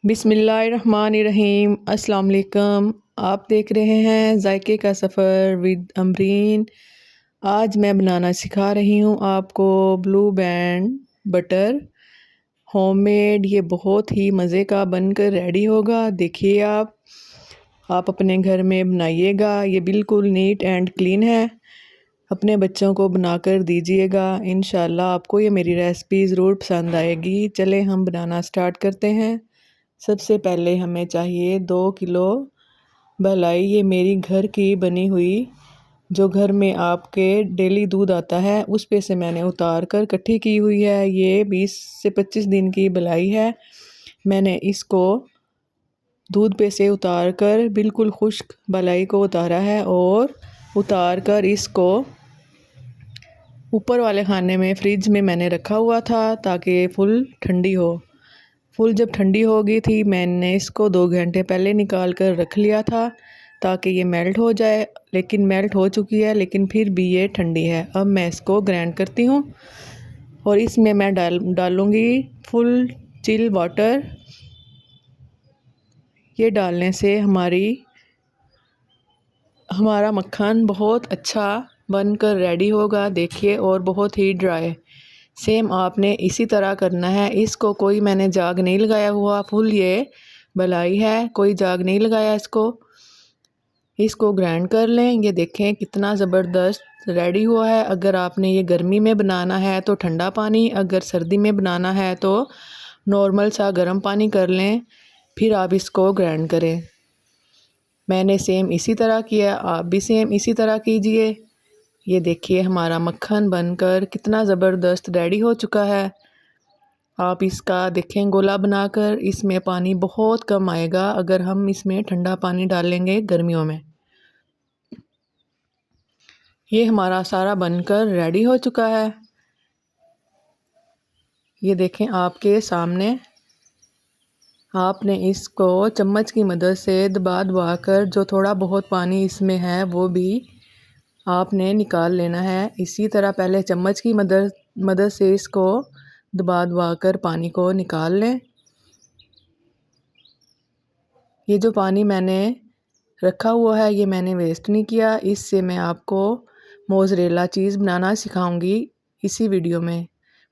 बिस्मिल्लाहिर्रहमानिर्रहीम। अस्सलाम वालेकुम। आप देख रहे हैं जायके का सफ़र विद अमरीन। आज मैं बनाना सिखा रही हूँ आपको ब्लू बैंड बटर होममेड। ये बहुत ही मज़े का बनकर रेडी होगा। देखिए आप अपने घर में बनाइएगा। ये बिल्कुल नीट एंड क्लीन है। अपने बच्चों को बनाकर दीजिएगा। इंशाल्लाह आपको ये मेरी रेसिपी ज़रूर पसंद आएगी। चलें हम बनाना स्टार्ट करते हैं। सबसे पहले हमें चाहिए 2 किलो मलाई। ये मेरी घर की बनी हुई, जो घर में आपके डेली दूध आता है उस पे से मैंने उतार कर इकट्ठी की हुई है। ये 20 से 25 दिन की मलाई है। मैंने इसको दूध पे से उतार कर बिल्कुल खुश्क मलाई को उतारा है और उतार कर इसको ऊपर वाले खाने में फ्रिज में मैंने रखा हुआ था ताकि फुल ठंडी हो। फुल जब ठंडी हो गई थी मैंने इसको 2 घंटे पहले निकाल कर रख लिया था ताकि ये मेल्ट हो जाए। लेकिन मेल्ट हो चुकी है, लेकिन फिर भी ये ठंडी है। अब मैं इसको ग्राइंड करती हूँ और इसमें मैं डालूँगी फुल चिल वाटर। ये डालने से हमारा मक्खन बहुत अच्छा बनकर रेडी होगा। देखिए, और बहुत ही ड्राई। सेम आपने इसी तरह करना है। इसको कोई मैंने जाग नहीं लगाया हुआ, फुल ये मलाई है, कोई जाग नहीं लगाया। इसको ग्राइंड कर लें। ये देखें कितना ज़बरदस्त रेडी हुआ है। अगर आपने ये गर्मी में बनाना है तो ठंडा पानी, अगर सर्दी में बनाना है तो नॉर्मल सा गर्म पानी कर लें, फिर आप इसको ग्राइंड करें। मैंने सेम इसी तरह किया, आप भी सेम इसी तरह कीजिए। ये देखिए हमारा मक्खन बनकर कितना ज़बरदस्त रेडी हो चुका है। आप इसका देखें गोला बनाकर, इसमें पानी बहुत कम आएगा अगर हम इसमें ठंडा पानी डालेंगे गर्मियों में। ये हमारा सारा बनकर रेडी हो चुका है। ये देखें आपके सामने। आपने इसको चम्मच की मदद से दबा दबा कर जो थोड़ा बहुत पानी इसमें है वो भी आपने निकाल लेना है। इसी तरह पहले चम्मच की मदद से इसको दबा दबा कर पानी को निकाल लें। ये जो पानी मैंने रखा हुआ है ये मैंने वेस्ट नहीं किया। इससे मैं आपको मोज़रेला चीज़ बनाना सिखाऊंगी इसी वीडियो में।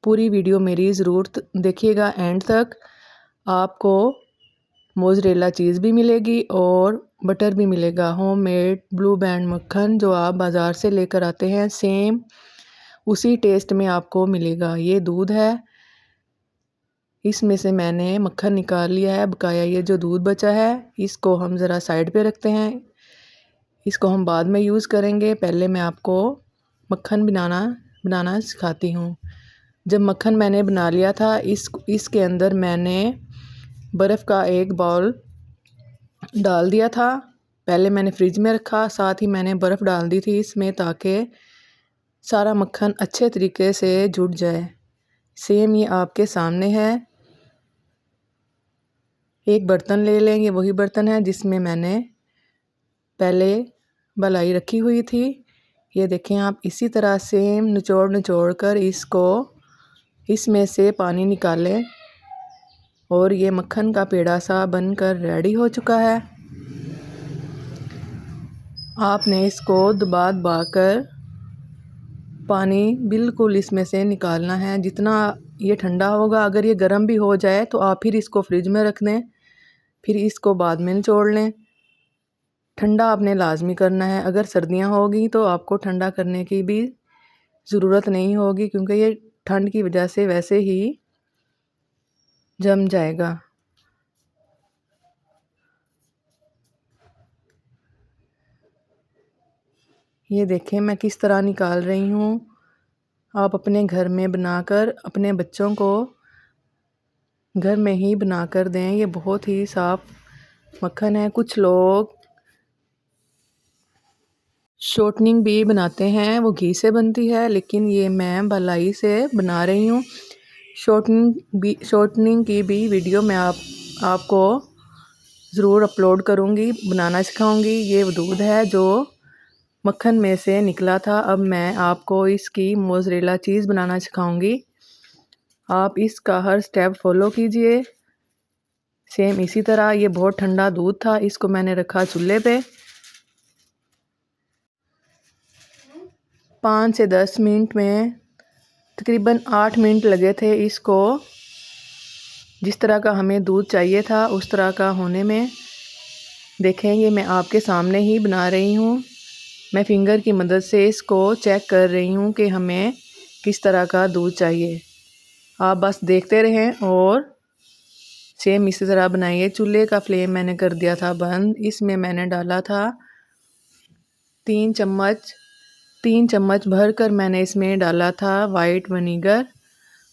पूरी वीडियो मेरी ज़रूर देखिएगा एंड तक। आपको मोज़रेला चीज़ भी मिलेगी और बटर भी मिलेगा। होममेड ब्लू बैंड मक्खन जो आप बाज़ार से लेकर आते हैं सेम उसी टेस्ट में आपको मिलेगा। ये दूध है, इसमें से मैंने मक्खन निकाल लिया है। बकाया ये जो दूध बचा है इसको हम ज़रा साइड पे रखते हैं, इसको हम बाद में यूज़ करेंगे। पहले मैं आपको मक्खन बनाना सिखाती हूँ। जब मक्खन मैंने बना लिया था इसके अंदर मैंने बर्फ़ का एक बाउल डाल दिया था। पहले मैंने फ्रिज में रखा, साथ ही मैंने बर्फ़ डाल दी थी इसमें ताकि सारा मक्खन अच्छे तरीके से जुड़ जाए। सेम ये आपके सामने है। एक बर्तन ले लेंगे, वही बर्तन है जिसमें मैंने पहले मलाई रखी हुई थी। ये देखें आप इसी तरह सेम निचोड़ कर इसमें से पानी निकालें और ये मक्खन का पेड़ा सा बनकर रेडी हो चुका है। आपने इसको दबा दबा कर पानी बिल्कुल इसमें से निकालना है। जितना ये ठंडा होगा, अगर ये गर्म भी हो जाए तो आप फिर इसको फ्रिज में रख दें, फिर इसको बाद में निचोड़ लें। ठंडा आपने लाजमी करना है। अगर सर्दियां होगी तो आपको ठंडा करने की भी ज़रूरत नहीं होगी क्योंकि ये ठंड की वजह से वैसे ही जम जाएगा। ये देखें मैं किस तरह निकाल रही हूँ। आप अपने घर में बनाकर अपने बच्चों को घर में ही बनाकर दें। ये बहुत ही साफ़ मक्खन है। कुछ लोग शॉर्टनिंग भी बनाते हैं, वो घी से बनती है, लेकिन ये मैं मलाई से बना रही हूँ। शॉर्टनिंग की भी वीडियो मैं आपको ज़रूर अपलोड करूँगी, बनाना सिखाऊंगी। ये वो दूध है जो मक्खन में से निकला था। अब मैं आपको इसकी मोज़रेला चीज़ बनाना सिखाऊंगी। आप इसका हर स्टेप फॉलो कीजिए। सेम इसी तरह ये बहुत ठंडा दूध था, इसको मैंने रखा चूल्हे पे। 5 से 10 मिनट में तकरीबन 8 मिनट लगे थे इसको जिस तरह का हमें दूध चाहिए था उस तरह का होने में। देखें ये मैं आपके सामने ही बना रही हूँ। मैं फिंगर की मदद से इसको चेक कर रही हूँ कि हमें किस तरह का दूध चाहिए। आप बस देखते रहें और सेम इसी तरह बनाइए। चूल्हे का फ्लेम मैंने कर दिया था बंद। इसमें मैंने डाला था 3 चम्मच भर कर मैंने इसमें डाला था वाइट विनीगर।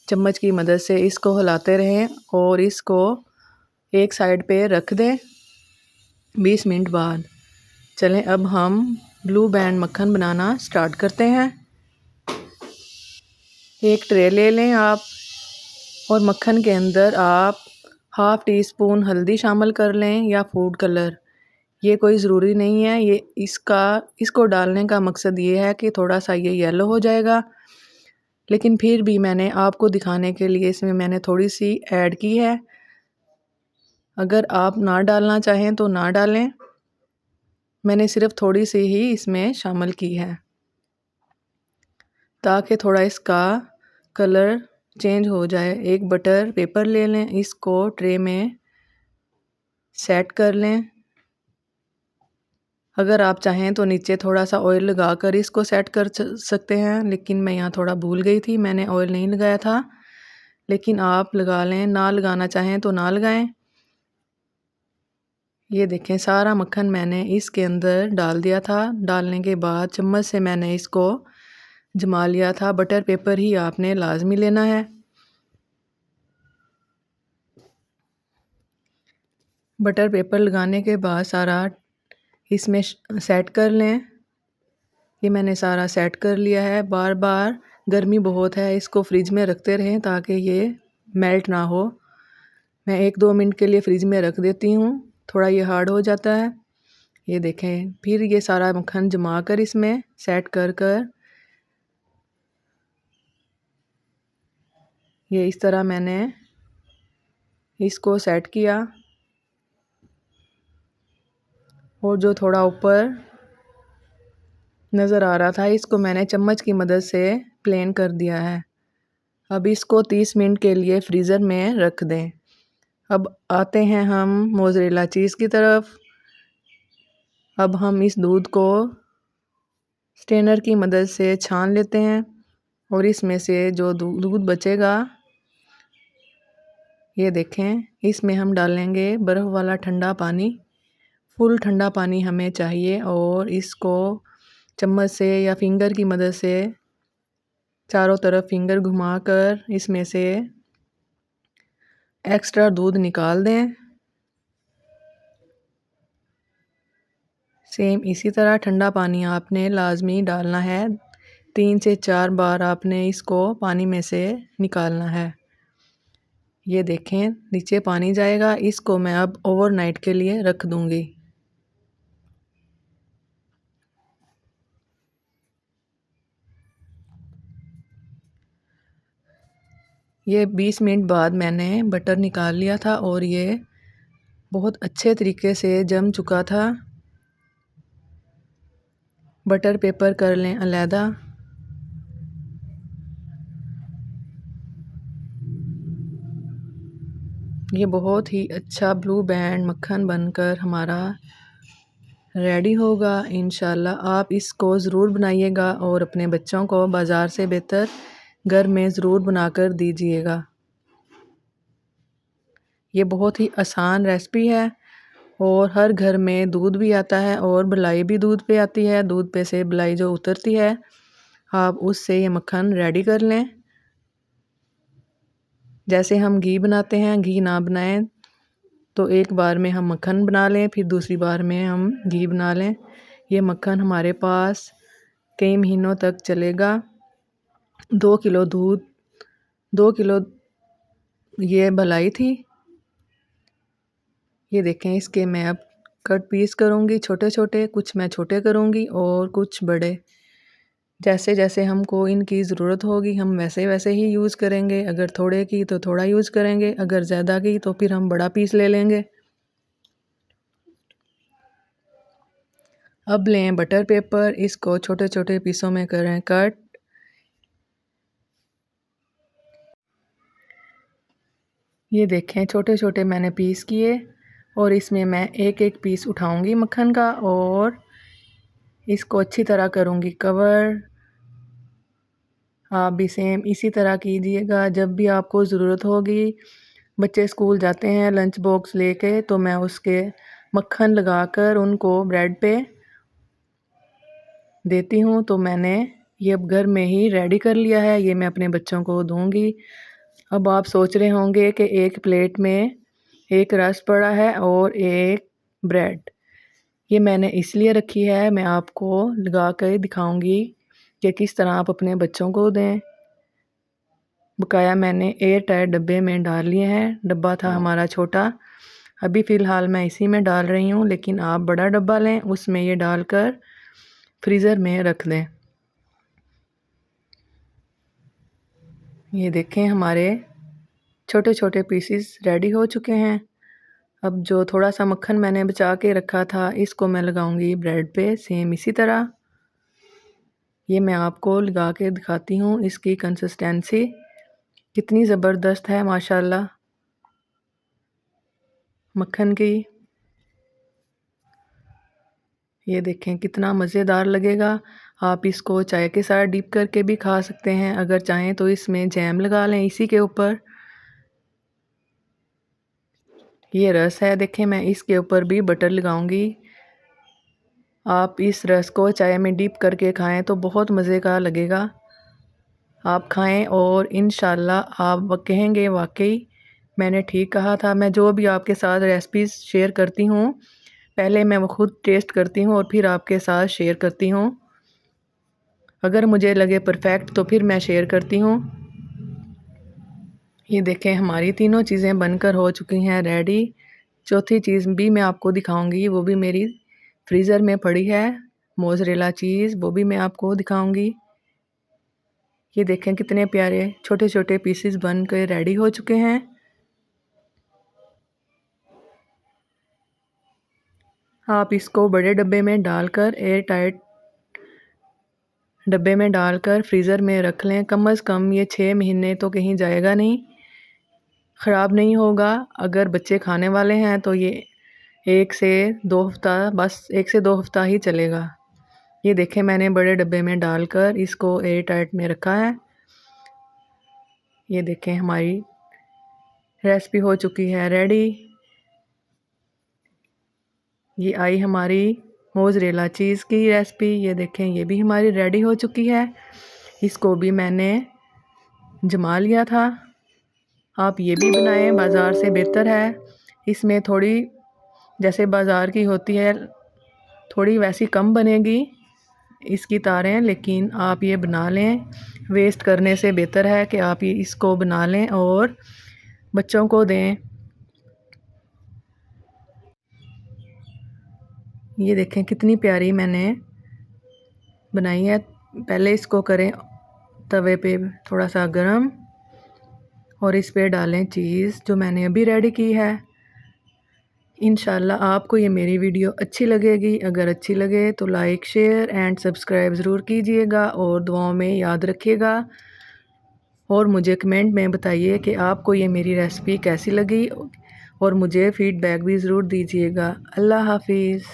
चम्मच की मदद से इसको हिलाते रहें और इसको एक साइड पे रख दें 20 मिनट बाद। चलें अब हम ब्लू बैंड मक्खन बनाना स्टार्ट करते हैं। एक ट्रे ले लें आप और मक्खन के अंदर आप हाफ़ टी स्पून हल्दी शामिल कर लें या फूड कलर। ये कोई ज़रूरी नहीं है, ये इसको डालने का मकसद ये है कि थोड़ा सा ये येलो हो जाएगा, लेकिन फिर भी मैंने आपको दिखाने के लिए इसमें मैंने थोड़ी सी ऐड की है। अगर आप ना डालना चाहें तो ना डालें, मैंने सिर्फ थोड़ी सी ही इसमें शामिल की है ताकि थोड़ा इसका कलर चेंज हो जाए। एक बटर पेपर ले लें, इसको ट्रे में सेट कर लें। अगर आप चाहें तो नीचे थोड़ा सा ऑयल लगाकर इसको सेट कर सकते हैं, लेकिन मैं यहाँ थोड़ा भूल गई थी, मैंने ऑयल नहीं लगाया था। लेकिन आप लगा लें, ना लगाना चाहें तो ना लगाएं। ये देखें सारा मक्खन मैंने इसके अंदर डाल दिया था। डालने के बाद चम्मच से मैंने इसको जमा लिया था। बटर पेपर ही आपने लाजमी लेना है। बटर पेपर लगाने के बाद सारा इसमें सेट कर लें। ये मैंने सारा सेट कर लिया है। बार बार गर्मी बहुत है, इसको फ्रिज में रखते रहें ताकि ये मेल्ट ना हो। मैं 1-2 मिनट के लिए फ्रिज में रख देती हूँ, थोड़ा ये हार्ड हो जाता है। ये देखें फिर ये सारा मक्खन जमा कर इसमें सेट कर कर ये इस तरह मैंने इसको सेट किया और जो थोड़ा ऊपर नज़र आ रहा था इसको मैंने चम्मच की मदद से प्लेन कर दिया है। अब इसको 30 मिनट के लिए फ्रीज़र में रख दें। अब आते हैं हम मोज़रेला चीज़ की तरफ। अब हम इस दूध को स्ट्रेनर की मदद से छान लेते हैं और इसमें से जो दूध बचेगा ये देखें इसमें हम डालेंगे बर्फ़ वाला ठंडा पानी। फुल ठंडा पानी हमें चाहिए और इसको चम्मच से या फिंगर की मदद से चारों तरफ फिंगर घुमाकर इसमें से एक्स्ट्रा दूध निकाल दें। सेम इसी तरह ठंडा पानी आपने लाजमी डालना है। 3 से 4 बार आपने इसको पानी में से निकालना है। ये देखें नीचे पानी जाएगा। इसको मैं अब ओवरनाइट के लिए रख दूँगी। ये 20 मिनट बाद मैंने बटर निकाल लिया था और ये बहुत अच्छे तरीके से जम चुका था। बटर पेपर कर लें अलहदा। ये बहुत ही अच्छा ब्लू बैंड मक्खन बनकर हमारा रेडी होगा। इंशाल्लाह आप इसको ज़रूर बनाइएगा और अपने बच्चों को बाज़ार से बेहतर घर में ज़रूर बनाकर दीजिएगा। ये बहुत ही आसान रेसिपी है और हर घर में दूध भी आता है और बलाई भी दूध पे आती है। दूध पे से बलाई जो उतरती है आप उससे ये मक्खन रेडी कर लें। जैसे हम घी बनाते हैं, घी ना बनाएं तो एक बार में हम मक्खन बना लें, फिर दूसरी बार में हम घी बना लें। ये मक्खन हमारे पास कई महीनों तक चलेगा। 2 किलो दूध, 2 किलो ये मलाई थी। ये देखें इसके मैं अब कट पीस करूँगी छोटे छोटे, कुछ मैं छोटे करूँगी और कुछ बड़े। जैसे जैसे हमको इनकी ज़रूरत होगी हम वैसे वैसे ही यूज़ करेंगे। अगर थोड़े की तो थोड़ा यूज़ करेंगे, अगर ज़्यादा की तो फिर हम बड़ा पीस ले लेंगे। अब लें बटर पेपर, इसको छोटे छोटे पीसों में करें कट। ये देखें छोटे छोटे मैंने पीस किए और इसमें मैं एक एक पीस उठाऊंगी मक्खन का और इसको अच्छी तरह करूंगी कवर। आप भी सेम इसी तरह कीजिएगा। जब भी आपको ज़रूरत होगी, बच्चे स्कूल जाते हैं लंच बॉक्स लेके, तो मैं उसके मक्खन लगाकर उनको ब्रेड पे देती हूँ। तो मैंने ये अब घर में ही रेडी कर लिया है, ये मैं अपने बच्चों को दूंगी। अब आप सोच रहे होंगे कि एक प्लेट में एक रस पड़ा है और एक ब्रेड, ये मैंने इसलिए रखी है, मैं आपको लगा कर दिखाऊंगी कि किस तरह आप अपने बच्चों को दें। बकाया मैंने एयर टाइट डब्बे में डाल लिए हैं, डब्बा था हमारा छोटा, अभी फ़िलहाल मैं इसी में डाल रही हूँ, लेकिन आप बड़ा डब्बा लें, उसमें ये डालकर फ्रीज़र में रख दें। ये देखें हमारे छोटे छोटे पीसीस रेडी हो चुके हैं। अब जो थोड़ा सा मक्खन मैंने बचा के रखा था, इसको मैं लगाऊंगी ब्रेड पे सेम इसी तरह। ये मैं आपको लगा के दिखाती हूँ, इसकी कंसिस्टेंसी कितनी ज़बरदस्त है माशाल्लाह मक्खन की। ये देखें कितना मज़ेदार लगेगा। आप इसको चाय के साथ डिप करके भी खा सकते हैं, अगर चाहें तो इसमें जैम लगा लें इसी के ऊपर। ये रस है, देखें मैं इसके ऊपर भी बटर लगाऊंगी। आप इस रस को चाय में डिप करके खाएं तो बहुत मज़े का लगेगा। आप खाएं और इंशाल्लाह आप कहेंगे वाकई मैंने ठीक कहा था। मैं जो भी आपके साथ रेसिपीज़ शेयर करती हूँ, पहले मैं वो खुद टेस्ट करती हूँ और फिर आपके साथ शेयर करती हूँ। अगर मुझे लगे परफेक्ट तो फिर मैं शेयर करती हूँ। ये देखें हमारी तीनों चीज़ें बनकर हो चुकी हैं रेडी। चौथी चीज़ भी मैं आपको दिखाऊंगी, वो भी मेरी फ्रीज़र में पड़ी है, मोज़रेला चीज़, वो भी मैं आपको दिखाऊंगी। ये देखें कितने प्यारे छोटे छोटे पीसेस बन कर रेडी हो चुके हैं। आप इसको बड़े डब्बे में डालकर एयर टाइट डब्बे में डालकर फ्रीज़र में रख लें। कम से कम ये 6 महीने तो कहीं जाएगा नहीं, ख़राब नहीं होगा। अगर बच्चे खाने वाले हैं तो ये 1 से 2 हफ़्ता, बस 1 से 2 हफ़्ता ही चलेगा। ये देखें मैंने बड़े डब्बे में डालकर इसको एयर टाइट में रखा है। ये देखें हमारी रेसिपी हो चुकी है रेडी। ये आई हमारी मोज़रेला चीज़ की रेसिपी। ये देखें ये भी हमारी रेडी हो चुकी है। इसको भी मैंने जमा लिया था। आप ये भी बनाएं, बाज़ार से बेहतर है। इसमें थोड़ी जैसे बाज़ार की होती है, थोड़ी वैसी कम बनेगी इसकी तारें, लेकिन आप ये बना लें। वेस्ट करने से बेहतर है कि आप ये इसको बना लें और बच्चों को दें। ये देखें कितनी प्यारी मैंने बनाई है। पहले इसको करें तवे पे थोड़ा सा गरम और इस पे डालें चीज़ जो मैंने अभी रेडी की है। इंशाल्लाह आपको ये मेरी वीडियो अच्छी लगेगी। अगर अच्छी लगे तो लाइक शेयर एंड सब्सक्राइब ज़रूर कीजिएगा और दुआओं में याद रखिएगा। और मुझे कमेंट में बताइए कि आपको ये मेरी रेसिपी कैसी लगी और मुझे फ़ीडबैक भी ज़रूर दीजिएगा। अल्लाह हाफिज़।